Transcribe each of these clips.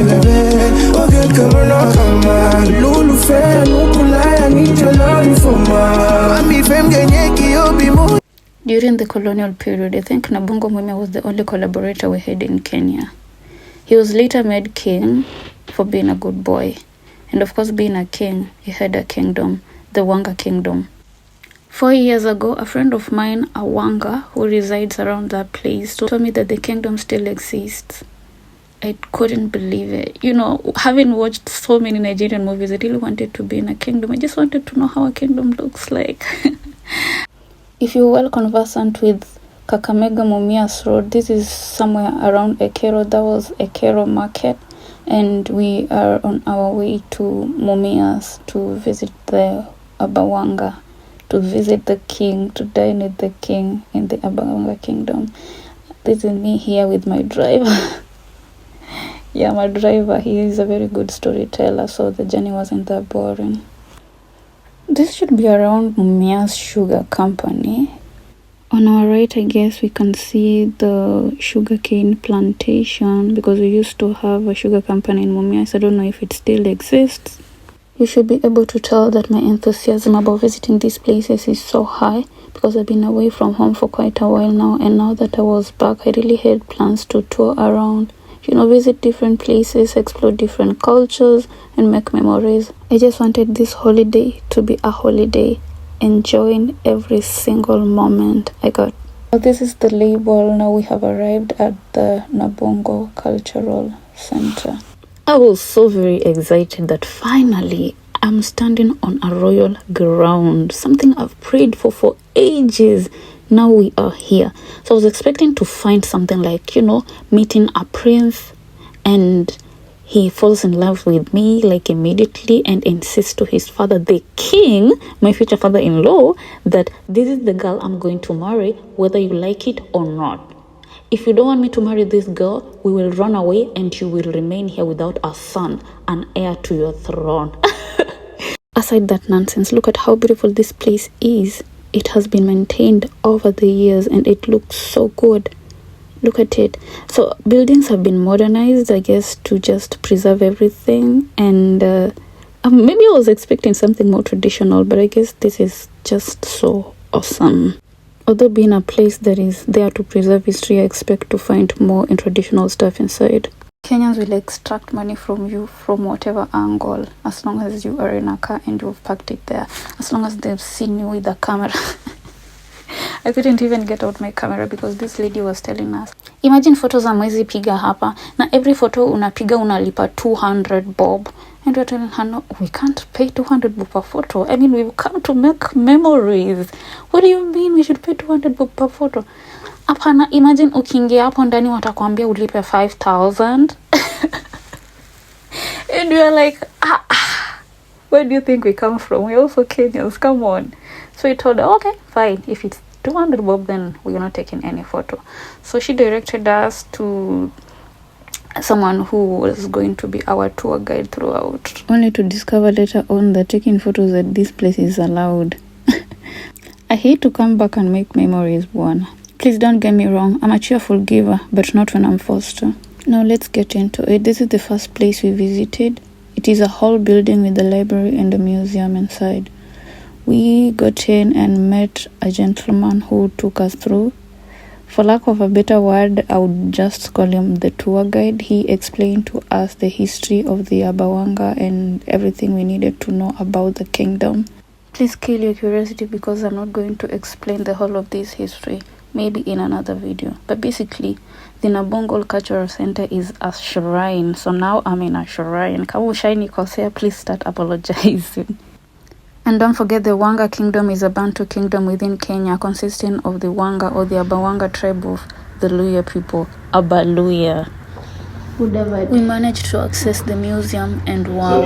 baby. Okay, come on, come on. Lulu fair, I need your love for my. During the colonial period, I think Nabongo Mwime was the only collaborator we had in Kenya. He was later made king for being a good boy. And of course, being a king, he had a kingdom, the Wanga Kingdom. 4 years ago, a friend of mine, a Wanga, who resides around that place, told me that the kingdom still exists. I couldn't believe it. You know, having watched so many Nigerian movies, I really wanted to be in a kingdom. I just wanted to know how a kingdom looks like. If you're well conversant with Kakamega Mumias Road, this is somewhere around Ekero. That was Ekero Market. And we are on our way to Mumias to visit the Abawanga, to visit the king, to dine with the king in the Wanga Kingdom. This is me here with my driver. Yeah, my driver, he is a very good storyteller, so the journey wasn't that boring. This should be around Mumias Sugar Company. On our right, I guess we can see the sugarcane plantation, because we used to have a sugar company in Mumias. I don't know if it still exists. You should be able to tell that my enthusiasm about visiting these places is so high, because I've been away from home for quite a while now, and now that I was back, I really had plans to tour around, visit different places, explore different cultures, and make memories. I just wanted this holiday to be a holiday, enjoying every single moment I got. This is the label. Now we have arrived at the Nabongo Cultural Center. I was so very excited that finally I'm standing on a royal ground, something I've prayed for ages. Now we are here. So I was expecting to find something like, meeting a prince and he falls in love with me like immediately and insists to his father, the king, my future father-in-law, that this is the girl I'm going to marry, whether you like it or not. If you don't want me to marry this girl, we will run away and you will remain here without a son, an heir to your throne. Aside that nonsense, look at how beautiful this place is. It has been maintained over the years and it looks so good. Look at it. So buildings have been modernized, I guess, to just preserve everything. And maybe I was expecting something more traditional, but I guess this is just so awesome. Although being a place that is there to preserve history, I expect to find more in traditional stuff inside. Kenyans will extract money from you from whatever angle, as long as you are in a car and you've parked it there, as long as they've seen you with a camera. I couldn't even get out my camera because this lady was telling us, imagine photos amwezi piga hapa, na every photo unapiga unalipa 200 bob. And we're telling her, no, we can't pay 200 bob per photo. I mean, we've come to make memories. What do you mean we should pay 200 bob per photo? Apana, imagine ukiingia hapo ndani watakwambia ulipe 5,000. And we are like, where do you think we come from? We're also Kenyans, come on. So we told her, okay, fine. If it's 200 bob, then we're not taking any photo. So she directed us to someone who was going to be our tour guide throughout. Only to discover later on that taking photos at this place is allowed. I hate to come back and make memories, one. Please don't get me wrong, I'm a cheerful giver, but not when I'm forced to. Now let's get into it. This is the first place we visited. It is a whole building with a library and a museum inside. We got in and met a gentleman who took us through. For lack of a better word, I would just call him the tour guide. He explained to us the history of the Abawanga and everything we needed to know about the kingdom. Please kill your curiosity because I'm not going to explain the whole of this history. Maybe in another video. But basically, the Nabongo Cultural Center is a shrine. So now I'm in a shrine. Kamu shiny kosea, please start apologizing. And don't forget, the Wanga Kingdom is a Bantu kingdom within Kenya, consisting of the Wanga or the Abawanga tribe of the Luya people. Abaluya. We managed to access the museum, and wow.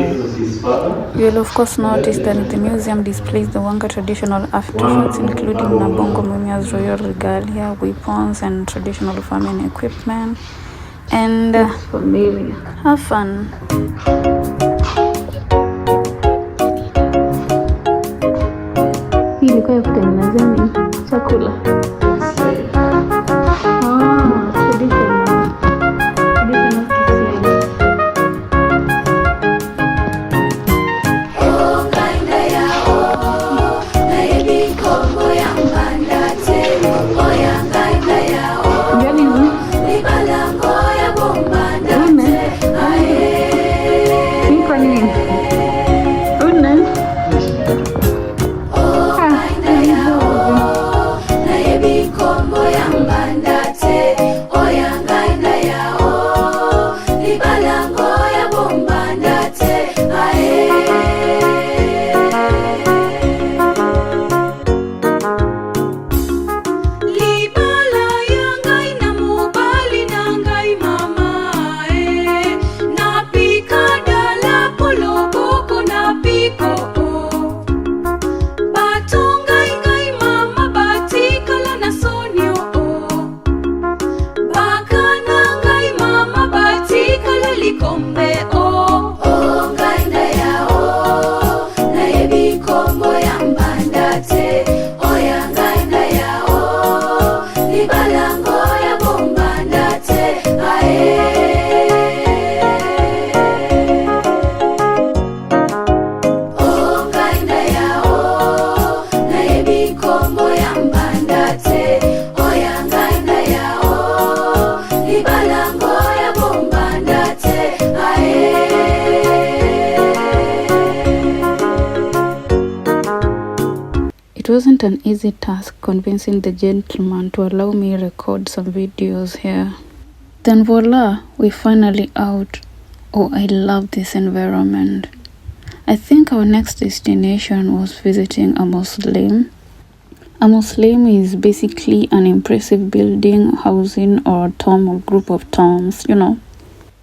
You'll of course notice that the museum displays the Wanga traditional artifacts, including Nabongo Mumia's royal regalia, weapons, and traditional farming equipment. And have fun. Ilikuwa ya kutengenezea nini? Chakula. Traditional. wasn't an easy task convincing the gentleman to allow me record some videos here. Then voila, we finally out. Oh, I love this environment. I think our next destination was visiting a Muslim. A Muslim is basically an impressive building, housing, or tomb or group of tombs, you know.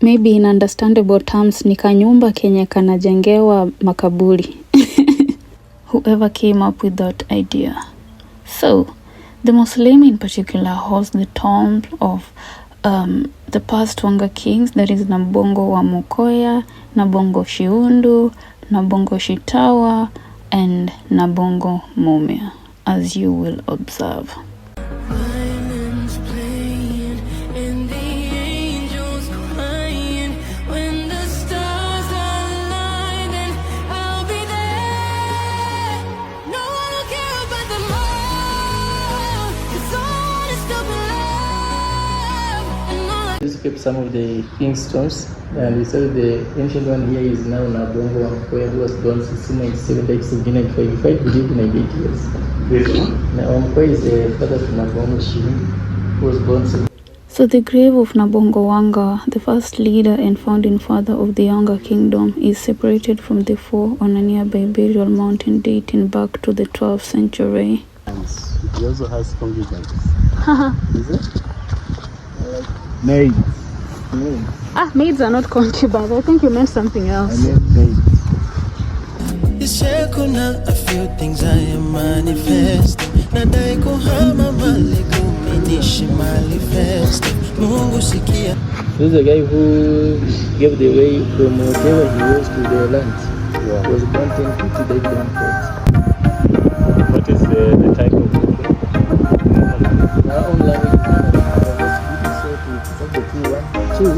Maybe in understandable terms ni kanyumba kenye kanajengewa makaburi. Whoever came up with that idea. So, the Muslim in particular holds the tomb of the past Wanga kings, that is Nabongo wa Mukoya, Nabongo Shiundu, Nabongo Shitawa, and Nabongo Mumia, as you will observe. Just kept some of the king's stones, and we saw the ancient one here is now Nabongo, who was born 1697 1795. We lived in 98 years. Nabongo is the father of Nabongo Shiundu, who was born. So the grave of Nabongo Wanga, the first leader and founding father of the Wanga Kingdom, is separated from the four on a nearby burial mountain dating back to the 12th century. He also has concubines. Is it? Maids. Maids are not concubines. I think you meant something else. I meant maids. A few things I am manifesting. Nadai kuhama mali kuminishi manifesting. Mungu sikia. This is the guy who gave the way from whatever he was to the land. Yeah. He was born 1050, died 1040. What is the type of Our own language of the two.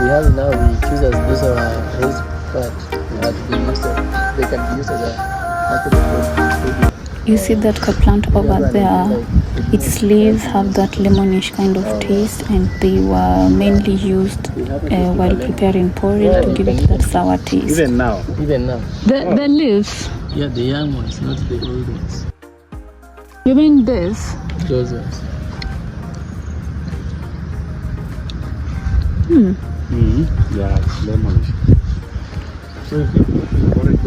We have now the choosers, those are raised part that we use they can be used as a market. You see that plant over there? Its leaves have that lemonish kind of taste, and they were mainly used while preparing porridge to give it that sour taste. Even now? Even now. The leaves? Yeah, the young ones, not the old ones. You mean this? Those ones. Yeah, it's lemonish. So if you porridge,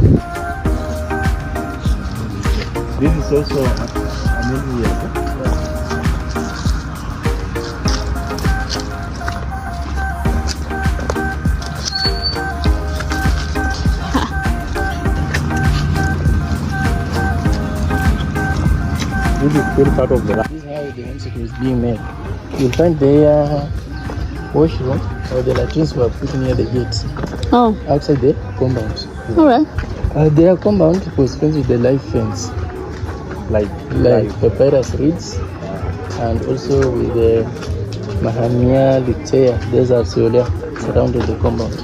this is also amazing. This is still part of the This is how the homesick is being made. You'll find their washroom or the latrines were put near the gates. Oh. Outside the compound. Alright. Their compound was fenced with the live fence. Like papyrus reeds, and also with the Mahamia, Lichea, desert soil surrounded the compound.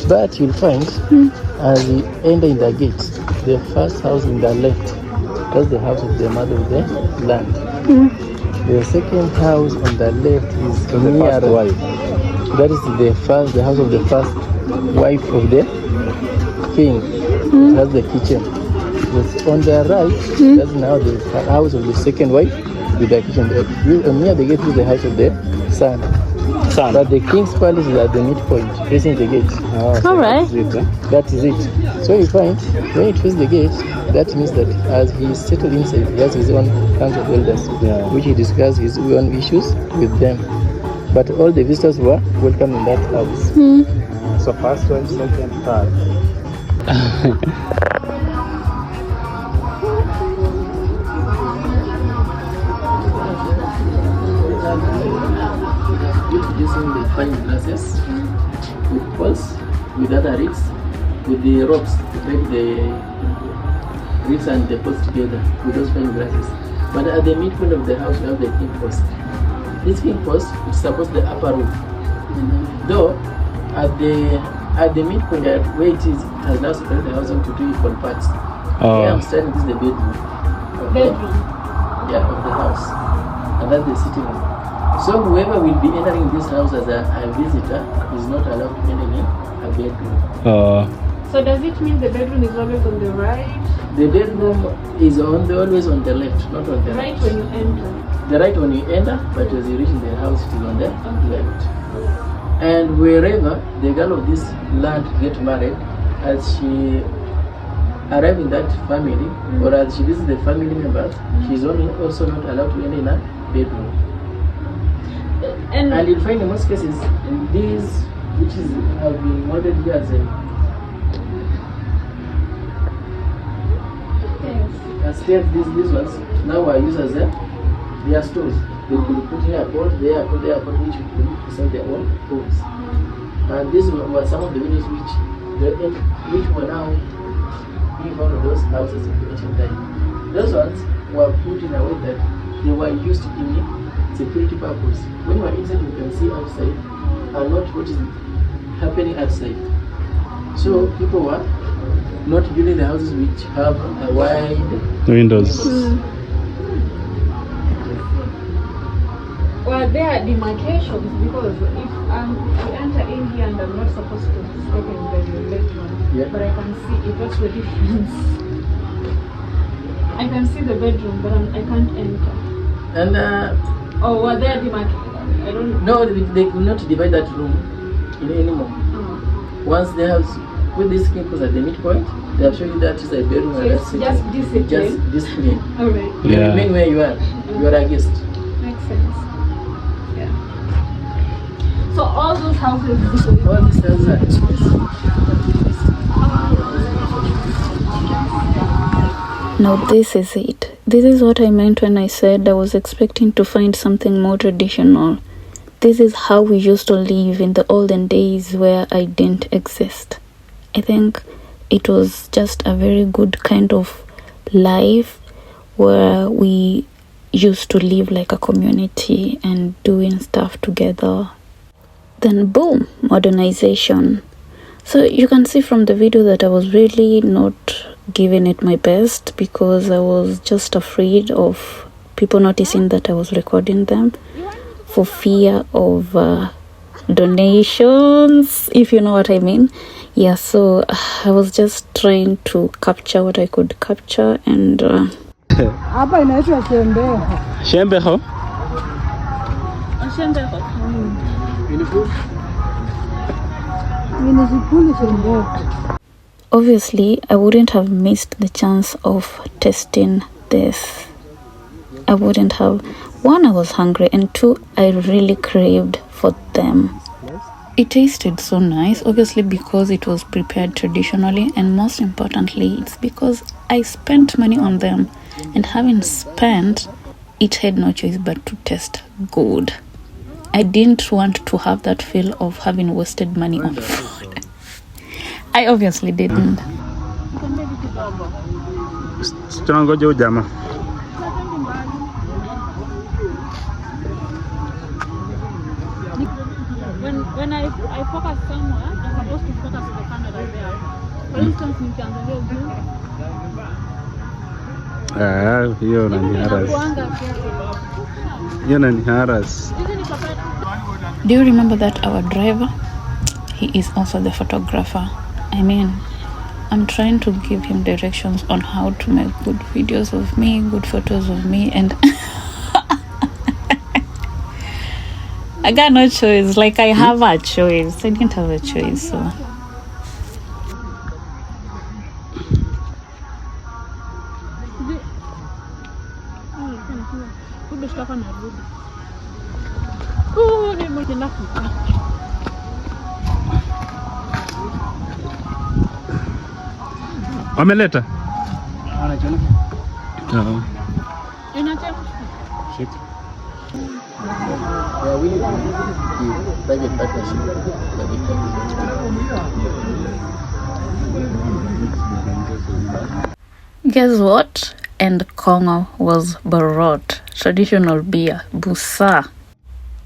But you'll find as you enter in the gate, the first house in the left, that's the house of the mother of the land. The second house on the left is the first wife. That is the house of the first wife of the king. That's the kitchen. Yes, on the right, that's now the house of the second wife with the kitchen. Near the gate is the house of the son. But the king's palace is at the midpoint, facing the gate. So Alright. That is it. So you find, when it faces the gate, that means that as he is settled inside, he has his own council of elders, which he discusses his own issues with them. But all the visitors were welcome in that house. So first wife, second, third. Using the fine glasses with poles, with other reeds, with the ropes to break the reeds and the poles together with those fine glasses. But at the midpoint of the house, we have the king post. This king post is supposed the upper roof. Though at the midpoint where it is, it has now separated the house into two equal parts. Where I'm standing, this is the bedroom. Yeah, of the house. And that's the sitting room. So whoever will be entering this house as a visitor is not allowed to enter in a bedroom. So does it mean the bedroom is always on the right? The bedroom is always on the left, not on the right. When you enter. The right when you enter, but as you reach the house, it is on the left. And wherever the girl of this land get married, as she arrive in that family, or as she visits the family members, she's also not allowed to enter in a bedroom. And you'll find in most cases, in these, which have been modeled here as stairs, these ones now are used as their stores. They could put here a pot, there a pot, there a pot, which could serve their own homes. And these were some of the villages which were now being one of those houses in the ancient time. Those ones were put in a way that they were used in security purpose. When you are inside, you can see outside and not what is happening outside. So people were not building the houses which have a wide windows. Well, there are demarcations because if I enter in here and I'm not supposed to step in the bedroom, but I can see it. What's the difference? I can see the bedroom, but I can't enter. And were there demarcations? I don't know. No, they could not divide that room in anymore. Once they have put these chemicals at the midpoint, they have shown you that is a bedroom, so and it's just discipline. Just discipline. All right. You remain where you are. You are a guest. Makes sense. Yeah. So all those houses. All these houses are Now this is it. This is what I meant when I said I was expecting to find something more traditional. This is how we used to live in the olden days where I didn't exist. I think it was just a very good kind of life where we used to live like a community and doing stuff together. Then boom, modernization. So you can see from the video that I was really not giving it my best because I was just afraid of people noticing that I was recording them for fear of donations, if you know what I mean. Yeah, so I was just trying to capture what I could capture and hapa inaitwa Shembeho. Shembeho? Shembeho. Municipal Shembeho. Obviously, I wouldn't have missed the chance of testing this. I wouldn't have. One, I was hungry, and two, I really craved for them. It tasted so nice, obviously because it was prepared traditionally, and most importantly, it's because I spent money on them, and having spent, it had no choice but to taste good. I didn't want to have that feel of having wasted money on food. I obviously didn't. Tunangoja ujama. When I focus somewhere, I'm supposed to focus on the camera there. For instance, nikiangalia juu. Hiyo unaniharas. Do you remember that our driver? He is also the photographer. I mean, I'm trying to give him directions on how to make good videos of me, good photos of me, and I got no choice. Like, I have a choice. I didn't have a choice, so. Wameleta? Shit. We are willing to give private partnership that we can. Guess what? And Congo was brought. Traditional beer, Busa.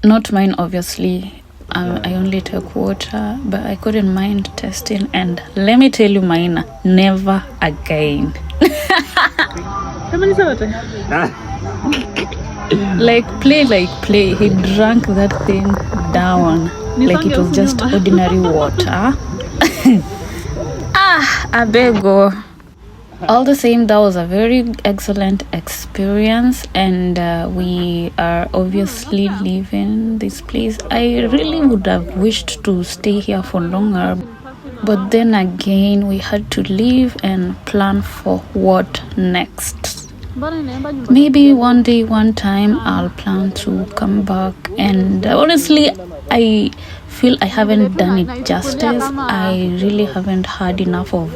Not mine, obviously. I only took water, but I couldn't mind testing. And let me tell you, mine, never again. Like play. He drank that thing down like it was just ordinary water. Abego. all the same, that was a very excellent experience, and we are obviously leaving this place. I really would have wished to stay here for longer, but then again we had to leave and plan for what next. Maybe one day, one time, I'll plan to come back. And honestly, I feel I haven't done it justice. I really haven't had enough of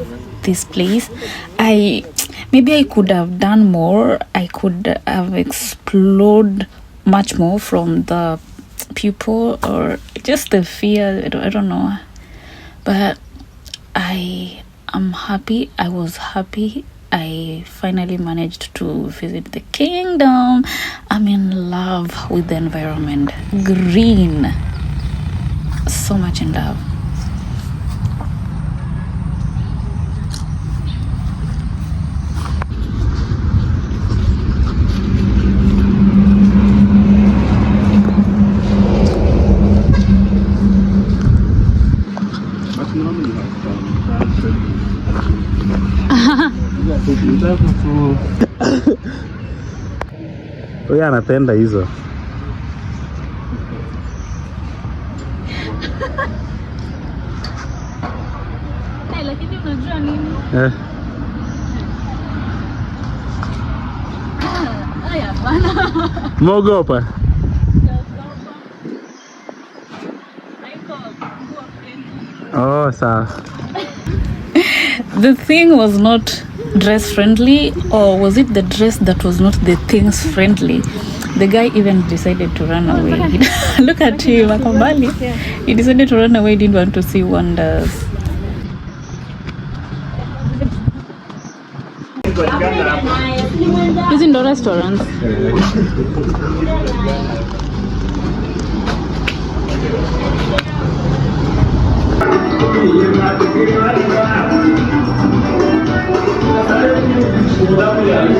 this place. Maybe I could have done more. I could have explored much more from the people, or just the fear. I don't know. But I am happy. I was happy. I finally managed to visit the kingdom. I'm in love with the environment. Green. So much in love. Huyu anapenda hizo. Lakini unajua nini? Haya bana. Mogopa. Oh, sawa. The thing was not dress friendly, or was it the dress that was not the things friendly? The guy even decided to run away. Look at him, Akambali. He decided to run away, didn't want to see wonders. Isn't the restaurant?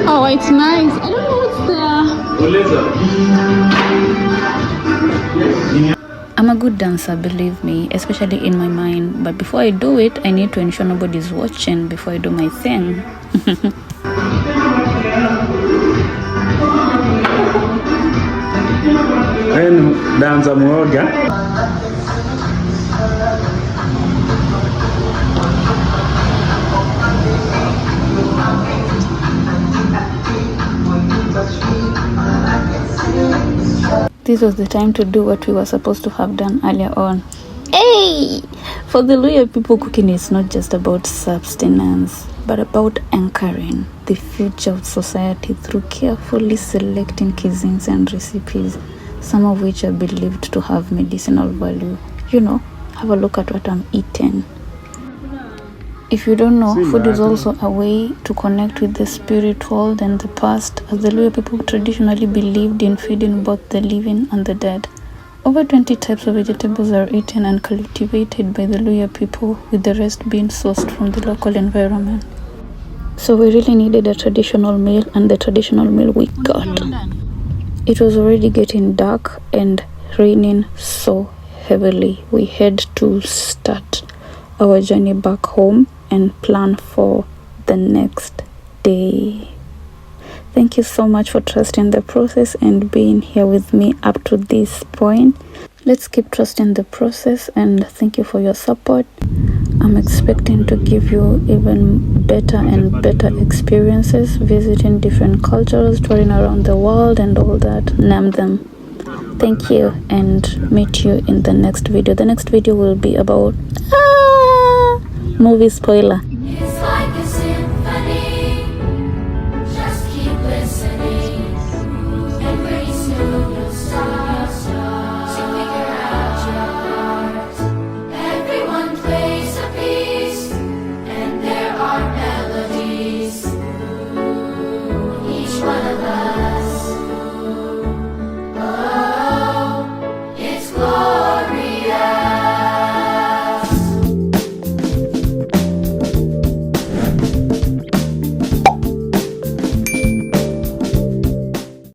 Oh, it's nice. I don't know what's there. I'm a good dancer, believe me, especially in my mind. But before I do it, I need to ensure nobody's watching before I do my thing. Danza muoga. This was the time to do what we were supposed to have done earlier on. Hey! For the Luya people, cooking is not just about sustenance, but about anchoring the future of society through carefully selecting cuisines and recipes, some of which are believed to have medicinal value. You know, have a look at what I'm eating. If you don't know, food is also a way to connect with the spirit world and the past, as the Luya people traditionally believed in feeding both the living and the dead. Over 20 types of vegetables are eaten and cultivated by the Luya people, with the rest being sourced from the local environment. So we really needed a traditional meal, and the traditional meal we got. It was already getting dark and raining so heavily. We had to start our journey back home and plan for the next day. Thank you so much for trusting the process and being here with me up to this point. Let's keep trusting the process, and thank you for your support. I'm expecting to give you even better and better experiences, visiting different cultures, touring around the world and all that, name them. Thank you, and meet you in the next video. The next video will be about movie spoiler.